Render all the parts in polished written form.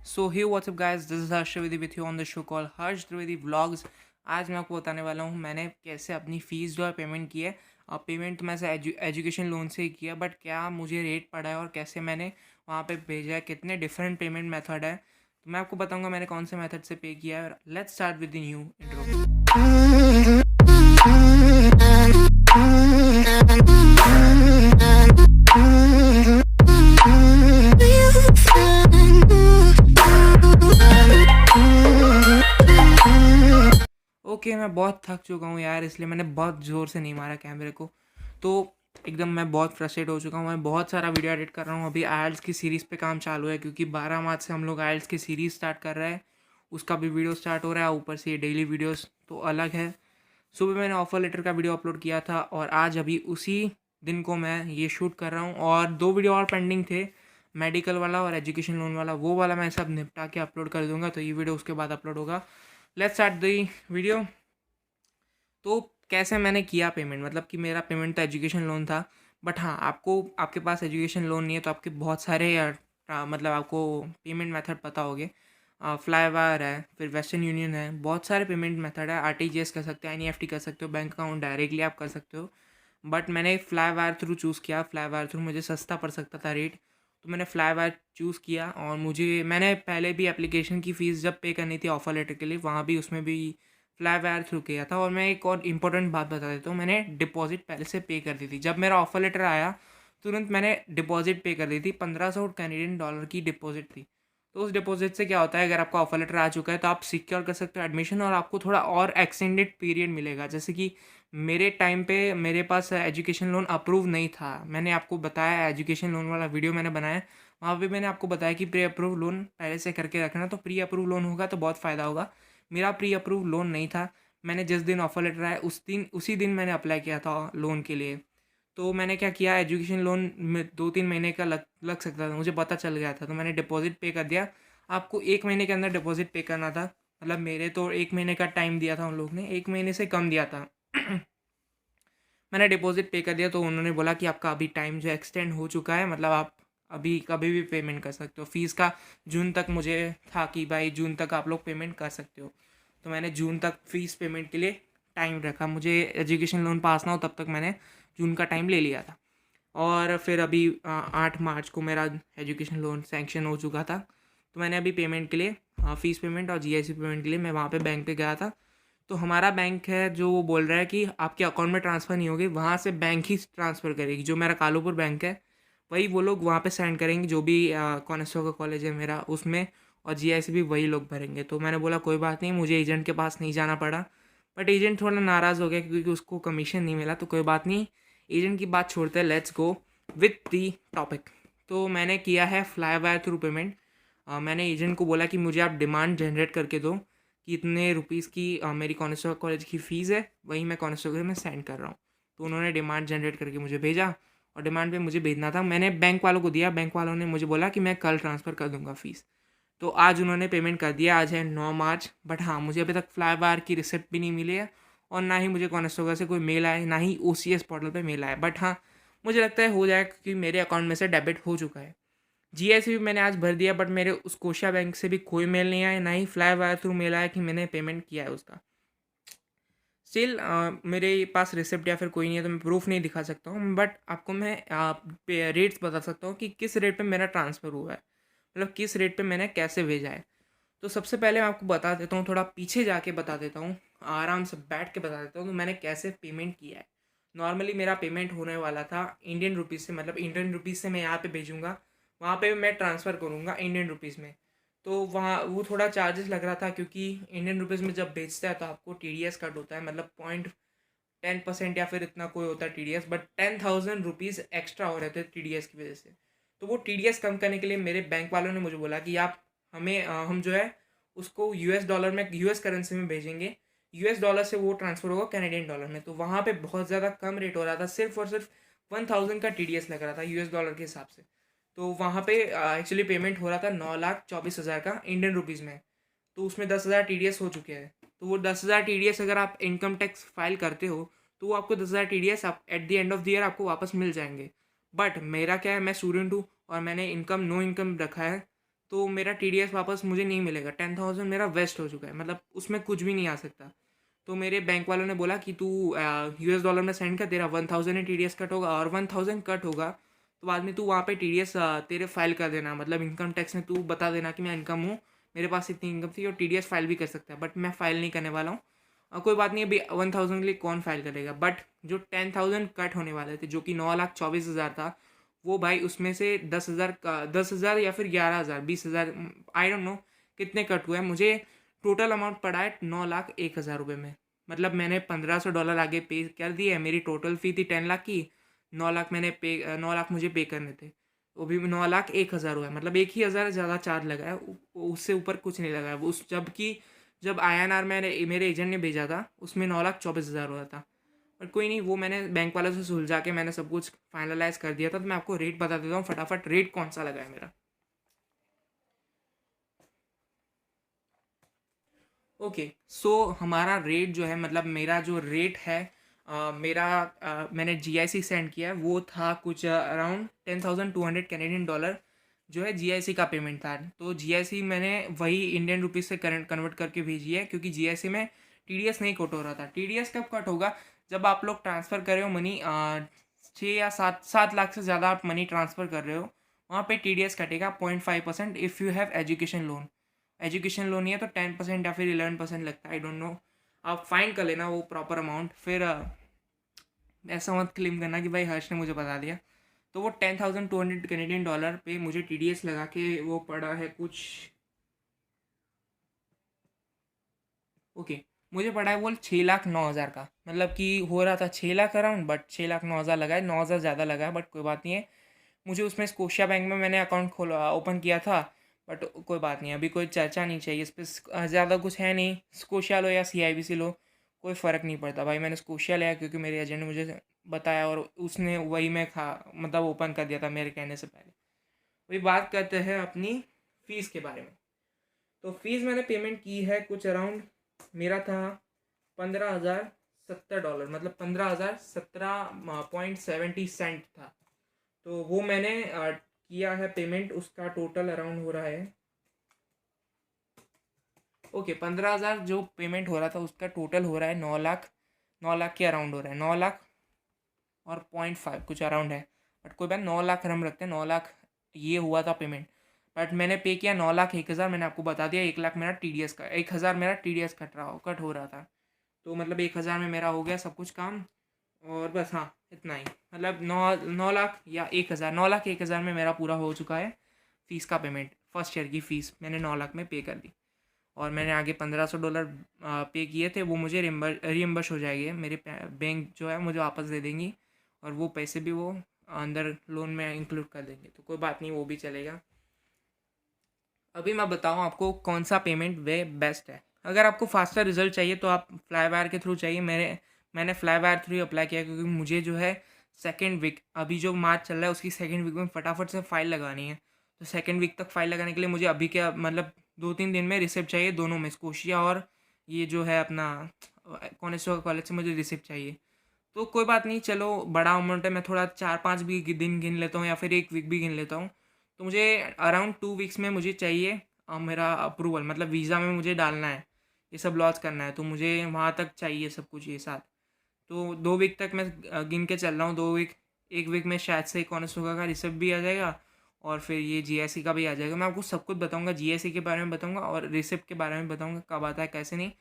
So hey what's up guys, this is Harsh Dwivedi with you on the show call Harsh Dwivedi vlogs. आज मैं आपको बताने वाला हूँ मैंने कैसे अपनी फ़ीस जो है पेमेंट की है। पेमेंट तो मैं से एजुकेशन लोन से ही किया, बट क्या मुझे रेट पड़ा है और कैसे मैंने वहाँ पे भेजा है, कितने डिफरेंट पेमेंट मेथड है, तो मैं आपको बताऊँगा मैंने कौन से मेथड से पे किया है। Let's start with the new intro. Okay, मैं बहुत थक चुका हूँ यार, इसलिए मैंने बहुत ज़ोर से नहीं मारा कैमरे को। तो एकदम मैं बहुत फ्रस्ट्रेट हो चुका हूँ। मैं बहुत सारा वीडियो एडिट कर रहा हूँ। अभी आइल्स की सीरीज़ पे काम चालू है, क्योंकि 12 मार्च से हम लोग आइल्स की सीरीज़ स्टार्ट कर रहे हैं। उसका भी वीडियो स्टार्ट हो रहा है, ऊपर से ये डेली वीडियोस तो अलग है। सुबह मैंने ऑफर लेटर का वीडियो अपलोड किया था, और आज अभी उसी दिन को मैं ये शूट कर रहा हूँ। और 2 वीडियो और पेंडिंग थे, मेडिकल वाला और एजुकेशन लोन वाला। वो वाला मैं सब निपटा के अपलोड कर दूंगा, तो ये वीडियो उसके बाद अपलोड होगा। Let's start the video. तो कैसे मैंने किया पेमेंट, मतलब कि मेरा पेमेंट तो एजुकेशन लोन था। बट हाँ, आपको आपके पास एजुकेशन लोन नहीं है तो आपके बहुत सारे मतलब आपको पेमेंट मेथड पता होंगे। फ्लाईवायर है, फिर वेस्टर्न यूनियन है, बहुत सारे पेमेंट मेथड है। आरटीजीएस कर सकते हो, एनईएफटी कर सकते हो, बैंक अकाउंट डायरेक्टली आप कर सकते हो। बट मैंने फ्लाईवायर थ्रू चूज़ किया। फ्लाईवायर थ्रू मुझे सस्ता पड़ सकता था रेट, तो मैंने फ्लाईवायर चूज़ किया। और मैंने पहले भी एप्लीकेशन की फ़ीस जब पे करनी थी ऑफर लेटर के लिए, वहाँ भी उसमें भी फ्लाईवायर थ्रू किया था। और मैं एक और इम्पोर्टेंट बात बता देता हूँ, मैंने डिपॉजिट पहले से पे कर दी थी। जब मेरा ऑफर लेटर आया तुरंत मैंने डिपॉजिट पे कर दी थी। 1500 कैनेडियन डॉलर की डिपॉजिट थी। तो उस डिपॉजिट से क्या होता है, अगर आपका ऑफर लेटर आ चुका है तो आप सिक्योर कर सकते हो एडमिशन, और आपको थोड़ा और एक्सटेंडेड पीरियड मिलेगा। जैसे कि मेरे टाइम पे मेरे पास एजुकेशन लोन अप्रूव नहीं था। मैंने आपको बताया, एजुकेशन लोन वाला वीडियो मैंने बनाया, वहाँ पे मैंने आपको बताया कि प्री अप्रूव लोन पहले से करके रखना। तो प्री अप्रूव लोन होगा तो बहुत फ़ायदा होगा। मेरा प्री अप्रूव लोन नहीं था। मैंने जिस दिन ऑफर लेटर आया उसी दिन मैंने अप्लाई किया था लोन के लिए। तो मैंने क्या किया, एजुकेशन लोन में 2-3 महीने का लग लग सकता था, मुझे पता चल गया था। तो मैंने डिपॉजिट पे कर दिया। आपको 1 महीने के अंदर डिपॉजिट पे करना था। मतलब मेरे तो 1 महीने का टाइम दिया था उन लोग ने, 1 महीने से कम दिया था। मैंने डिपॉजिट पे कर दिया, तो उन्होंने बोला कि आपका अभी टाइम जो एक्सटेंड हो चुका है, मतलब आप अभी कभी भी पेमेंट कर सकते हो। फ़ीस का जून तक मुझे था कि भाई जून तक आप लोग पेमेंट कर सकते हो। तो मैंने जून तक फ़ीस पेमेंट के लिए टाइम रखा। मुझे एजुकेशन लोन पास ना हो तब तक मैंने जून का टाइम ले लिया था। और फिर अभी 8 मार्च को मेरा एजुकेशन लोन सैंक्शन हो चुका था। तो मैंने अभी पेमेंट के लिए फ़ीस पेमेंट और जीआईसी पेमेंट के लिए मैं वहाँ पे बैंक पे गया था। तो हमारा बैंक है जो वो बोल रहा है कि आपके अकाउंट में ट्रांसफ़र नहीं होगी, वहाँ से बैंक ही ट्रांसफ़र करेगी। जो मेरा कालूपुर बैंक है वही वो लोग वहाँ पे सेंड करेंगे, जो भी कॉनेस्टो का कॉलेज है मेरा उसमें, और जीआईसी भी वही लोग भरेंगे। तो मैंने बोला कोई बात नहीं, मुझे एजेंट के पास नहीं जाना पड़ा। बट एजेंट थोड़ा नाराज़ हो गया क्योंकि उसको कमीशन नहीं मिला। तो कोई बात नहीं, एजेंट की बात छोड़ते हैं, let's go with the topic. तो मैंने किया है फ्लाईवायर थ्रू पेमेंट। मैंने एजेंट को बोला कि मुझे आप डिमांड जनरेट करके दो कि इतने रुपीज़ की मेरी कॉनेस्टोगा कॉलेज की फ़ीस है, वही मैं कॉनेस्टोगा में सेंड कर रहा हूँ। तो उन्होंने डिमांड जनरेट करके मुझे भेजा, और डिमांड पे मुझे भेजना था। मैंने बैंक वालों को दिया, बैंक वालों ने मुझे बोला कि मैं कल ट्रांसफ़र कर दूंगा फ़ीस। तो आज उन्होंने पेमेंट कर दिया। आज है 9 मार्च, बट हाँ, मुझे अभी तक फ्लाईवायर की रिसिप्ट भी नहीं मिली है, और ना ही मुझे कॉनेस्टोगा से कोई मेल आया, ना ही ओसीएस पोर्टल पे मेल आया। बट हाँ, मुझे लगता है हो जाएगा क्योंकि मेरे अकाउंट में से डेबिट हो चुका है। जीएसटी भी मैंने आज भर दिया, बट मेरे उस कोशा बैंक से भी कोई मेल नहीं आया, ना ही फ्लाईवायर थ्रू मेल आया कि मैंने पेमेंट किया है उसका। स्टिल मेरे पास रिसिप्ट या फिर कोई नहीं है, तो मैं प्रूफ नहीं दिखा सकता हूँ। बट आपको मैं रेट्स बता सकता हूँ कि किस रेट पे मेरा ट्रांसफ़र हुआ है, मतलब किस रेट पे मैंने कैसे भेजा है। तो सबसे पहले मैं आपको बता देता हूँ, थोड़ा पीछे जाके बता देता हूँ, आराम से बैठ के बता देता हूँ कि मैंने कैसे पेमेंट किया है। नॉर्मली मेरा पेमेंट होने वाला था इंडियन रुपीज़ से, मतलब इंडियन रुपीज़ से मैं यहाँ पे भेजूँगा, वहाँ पे मैं ट्रांसफ़र करूँगा इंडियन रुपीज़ में। तो वहाँ वो थोड़ा चार्जेस लग रहा था, क्योंकि इंडियन रुपीज़ में जब बेचता है तो आपको टीडीएस कट होता है, मतलब 0.10% या फिर इतना कोई होता है टीडीएस। बट 10,000 रुपीज़ एक्स्ट्रा हो रहे थे टीडीएस की वजह से। तो वो टीडीएस कम करने के लिए मेरे बैंक वालों ने मुझे बोला कि आप हम जो है उसको यूएस डॉलर में, यूएस करेंसी में भेजेंगे। यूएस डॉलर से वो ट्रांसफ़र होगा कैनेडियन डॉलर में। तो वहाँ पे बहुत ज़्यादा कम रेट हो रहा था, सिर्फ और सिर्फ 1,000 का टीडीएस लग रहा था यूएस डॉलर के हिसाब से। तो वहाँ पे एक्चुअली पेमेंट हो रहा था 9,24,000 का इंडियन रुपीज़ में। तो उसमें 10,000 टीडीएस हो चुके हैं। तो वो 10,000 टीडीएस अगर आप इनकम टैक्स फाइल करते हो तो वो आपको 10,000 टीडीएस आप at the end of the year आपको वापस मिल जाएंगे। बट मेरा क्या है, मैं स्टूडेंट हूँ और मैंने इनकम नो इनकम रखा है। तो मेरा TDS वापस मुझे नहीं मिलेगा, 10,000 मेरा वेस्ट हो चुका है, मतलब उसमें कुछ भी नहीं आ सकता। तो मेरे बैंक वालों ने बोला कि तू $US में सेंड कर, तेरा 1,000 ही TDS कट होगा, और 1,000 कट होगा तो बाद में तू वहाँ पे TDS तेरे फाइल कर देना, मतलब इनकम टैक्स में तू बता देना कि मैं इनकम हूँ, मेरे पास इतनी इनकम थी, और TDS फाइल भी कर सकता है, बट मैं फाइल नहीं करने वाला हूँ। कोई बात नहीं, अभी 1,000 के लिए कौन फाइल करेगा, बट जो 10,000 कट होने वाले थे, जो कि 9,24,000 था, वो भाई उसमें से 10,000 का 10,000 या फिर 11,000 20,000, आई डोंट नो कितने कट हुए हैं। मुझे टोटल अमाउंट पड़ा है 9,01,000 रुपये में, मतलब मैंने $1,500 आगे पे कर दिए। मेरी टोटल फ़ी थी 10 लाख की, 9 लाख मैंने पे 9 लाख मुझे पे करने थे, वो भी 9,01,000 हुआ है, मतलब 1 ही हज़ार ज़्यादा चार्ज लगा है, उससे ऊपर कुछ नहीं लगा है। उस जबकि जब INR मैंने मेरे एजेंट ने भेजा था उसमें 9,24,000 हुआ था। बट कोई नहीं, वो मैंने बैंक वालों से सुलझा के मैंने सब कुछ फाइनलाइज कर दिया था। तो मैं आपको रेट बता देता हूँ फटाफट, रेट कौन सा लगा है मेरा। ओके, सो हमारा रेट जो है, मतलब मेरा जो रेट है, मैंने GIC सेंड किया है, वो था कुछ अराउंड 10,200 कैनेडियन डॉलर जो है GIC का पेमेंट था। तो GIC मैंने वही इंडियन रुपीज़ से करंट कन्वर्ट करके भेजी है, क्योंकि GIC में TDS नहीं कट हो रहा था। TDS कब कट होगा, जब आप लोग ट्रांसफ़र कर रहे हो मनी, 6 या 7 लाख से ज़्यादा आप मनी ट्रांसफ़र कर रहे हो, वहाँ पे TDS कटेगा 0.5% if you have education loan. Education loan ही है तो 10% या फिर 11% लगता है, आई डोंट नो। आप फाइन कर लेना वो प्रॉपर अमाउंट, फिर ऐसा मत क्लेम करना कि भाई हर्ष ने मुझे बता दिया। तो वो 10,200 कैनेडियन डॉलर पे मुझे TDS लगा के वो पड़ा है कुछ, ओके, मुझे पड़ा है वो 6,09,000 का, मतलब कि हो रहा था 6 लाख अराउंड, बट 6,09,000 लगा है, 9,000 ज़्यादा लगा है, बट कोई बात नहीं है। मुझे उसमें स्कोशिया बैंक में मैंने अकाउंट खोला, ओपन किया था, बट कोई बात नहीं, अभी कोई चर्चा नहीं चाहिए इस पर, ज़्यादा कुछ है नहीं। स्कोशिया लो या CIBC लो, कोई फ़र्क नहीं पड़ता भाई। मैंने स्कोशिया लिया क्योंकि मेरे एजेंट ने मुझे बताया, और उसने वही मैं खा मतलब ओपन कर दिया था मेरे कहने से पहले। वही बात करते हैं अपनी फ़ीस के बारे में। तो फीस मैंने पेमेंट की है कुछ अराउंड, मेरा था $15,070, मतलब 15,017.70 था। तो वो मैंने किया है पेमेंट, उसका टोटल अराउंड हो रहा है, ओके, 15,000 जो पेमेंट हो रहा था उसका टोटल हो रहा है 9 लाख, 9 लाख के अराउंड हो रहा है, 9 लाख और 0.5 कुछ अराउंड है। बट कोई बात, 9 लाख हम रखते हैं, 9 लाख ये हुआ था पेमेंट। बट मैंने पे किया 9,01,000, मैंने आपको बता दिया। 1 लाख मेरा TDS का, 1,000 मेरा TDS कट हो रहा था। तो मतलब 1,000 में मेरा हो गया सब कुछ काम, और बस हाँ इतना ही, मतलब 9 लाख या 1,000, 9,01,000 में मेरा पूरा हो चुका है फ़ीस का पेमेंट। फर्स्ट ईयर की फ़ीस मैंने 9 लाख में पे कर दी, और मैंने आगे $1,500 पे किए थे, वो मुझे रिम्बर्स हो जाएंगे, मेरे बैंक जो है मुझे वापस दे देंगी, और वो पैसे भी वो अंदर लोन में इंक्लूड कर देंगे, तो कोई बात नहीं, वो भी चलेगा। अभी मैं बताऊँ आपको कौन सा पेमेंट वे बेस्ट है। अगर आपको फास्टर रिजल्ट चाहिए तो आप फ्लाईवायर के थ्रू चाहिए, मैंने फ्लाईवायर थ्रू अप्लाई किया, क्योंकि मुझे जो है सेकेंड वीक, अभी जो मार्च चल रहा है उसकी सेकेंड वीक में फटाफट से फाइल लगानी है। तो सेकेंड वीक तक फाइल लगाने के लिए मुझे अभी क्या, मतलब 2-3 दिन में रिसिप्ट चाहिए, दोनों में, स्कोशिया और ये जो है अपना कॉनेस्टो कॉलेज से मुझे रिसिप्ट चाहिए। तो कोई बात नहीं, चलो बड़ा अमाउंट है, मैं थोड़ा 4-5 भी दिन गिन लेता हूँ, या फिर 1 वीक भी गिन लेता हूँ। तो मुझे अराउंड 2 वीक्स में मुझे चाहिए मेरा अप्रूवल, मतलब वीज़ा में मुझे डालना है, ये सब लॉन्च करना है, तो मुझे वहाँ तक चाहिए सब कुछ ये साथ। तो 2 वीक तक मैं गिन के चल रहा हूँ, 2 वीक, 1 वीक में शायद से कॉन्स्टोगा का रिसिप्ट भी आ जाएगा, और फिर ये GIC का भी आ जाएगा। मैं आपको सब कुछ बताऊँगा, GIC के बारे में बताऊँगा, और रिसिप्ट के बारे में बताऊँगा कब आता है कैसे नहीं,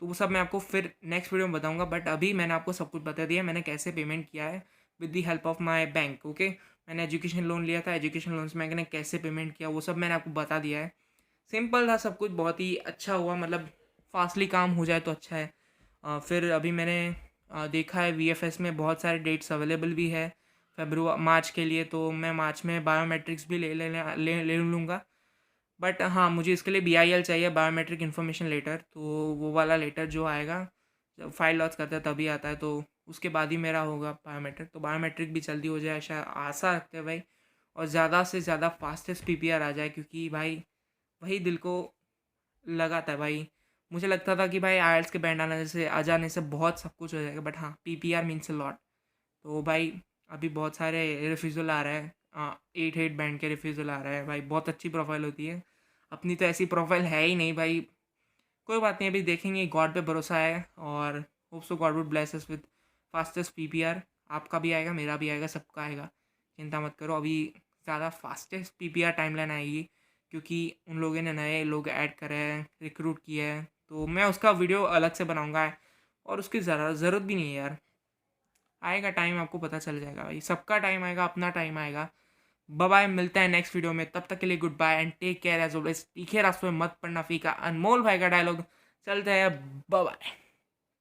तो वो सब मैं आपको फिर नेक्स्ट वीडियो में बताऊंगा। बट अभी मैंने आपको सब कुछ बता दिया मैंने कैसे पेमेंट किया है with the help of my bank, okay. मैंने एजुकेशन लोन लिया था, एजुकेशन लोन से मैंने कैसे पेमेंट किया वो सब मैंने आपको बता दिया है। सिंपल था सब कुछ, बहुत ही अच्छा हुआ, मतलब फास्टली काम हो जाए तो अच्छा है। फिर अभी मैंने देखा है VFS में बहुत सारे डेट्स अवेलेबल भी है मार्च के लिए, तो मैं मार्च में बायोमेट्रिक्स भी ले लूँगा। बट हाँ, मुझे इसके लिए BIL चाहिए, बायोमेट्रिक इन्फॉर्मेशन लेटर, तो वो वाला लेटर जो आएगा जब फाइल लॉन्च करता है तभी आता है, तो उसके बाद ही मेरा होगा बायोमेट्रिक। तो बायोमेट्रिक भी जल्दी हो जाए शायद, आशा रखते हैं भाई, और ज़्यादा से ज़्यादा फास्टेस्ट PPR आ जाए, क्योंकि भाई वही दिल को लगाता है भाई। मुझे लगता था कि भाई IELTS के बैंड आ जाने से बहुत सब कुछ हो जाएगा, बट हाँ, PPR मीन्स अ लॉट। तो भाई अभी बहुत सारे रिफ्यूज़ल आ रहा है, 8 बैंड के रिफ्यूज़ल आ रहा है भाई, बहुत अच्छी प्रोफाइल होती है। अपनी तो ऐसी प्रोफाइल है ही नहीं भाई। कोई बात नहीं, अभी देखेंगे, गॉड पे भरोसा है और hope so God would bless us with fastest PPR. आपका भी आएगा, मेरा भी आएगा, सबका आएगा, चिंता मत करो। अभी ज़्यादा फास्टेस्ट पीपीआर टाइमलाइन आएगी क्योंकि उन लोगों ने नए लोग ऐड करे हैं, रिक्रूट किए हैं, तो मैं उसका वीडियो अलग से बनाऊंगा और उसकी ज़रूरत भी नहीं है यार। आएगा टाइम, आपको पता चल जाएगा भाई, सबका टाइम आएगा, अपना टाइम आएगा। बाय बाय, मिलता है नेक्स्ट वीडियो में, तब तक के लिए good bye and take care as always. तीखे रास्तों में मत पड़ना, फीका, अनमोल भाई का डायलॉग चलता है। Bye bye.